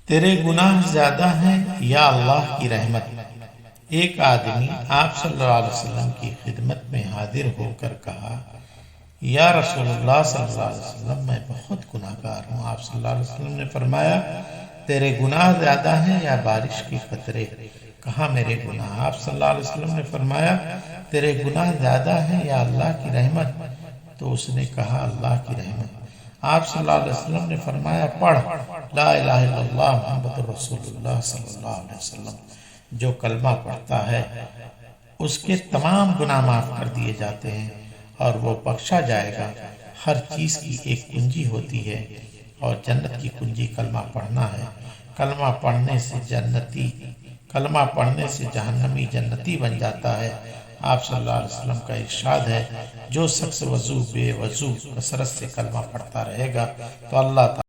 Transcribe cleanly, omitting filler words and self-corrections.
तेरे गुनाह ज्यादा हैं या अल्लाह की रहमत। एक आदमी आप सल्लल्लाहु अलैहि वसल्लम की खिदमत में हाजिर होकर कहा, या रसूलुल्लाह सल्लल्लाहु अलैहि वसल्लम, मैं बहुत गुनाहगार हूँ। आप सल्लल्लाहु अलैहि वसल्लम ने फरमाया, तेरे गुनाह ज्यादा हैं या बारिश के कतरे। कहा, मेरे गुनाह। आप सल्लल्लाहु अलैहि वसल्लम ने फरमाया, तेरे गुनाह ज्यादा हैं या अल्लाह की रहमत। तो उसने कहा, अल्लाह की रहमत। आप सल्लल्लाहु अलैहि वसल्लम ने फरमाया, पढ़ ला इलाहा इल्लल्लाह मुहम्मदुर रसूलुल्लाह सल्लल्लाहु अलैहि वसल्लम। जो कलमा पढ़ता है उसके तमाम गुनाह माफ कर दिए जाते हैं और वो बख्शा जाएगा। हर चीज की एक कुंजी होती है और जन्नत की कुंजी कलमा पढ़ना है। कलमा पढ़ने से जहन्नमी जन्नती बन जाता है। आप सल्लल्लाहु अलैहि वसल्लम का इरशाद है, जो शख्स वजू बेवजू कसरत से कलमा पढ़ता रहेगा तो अल्लाह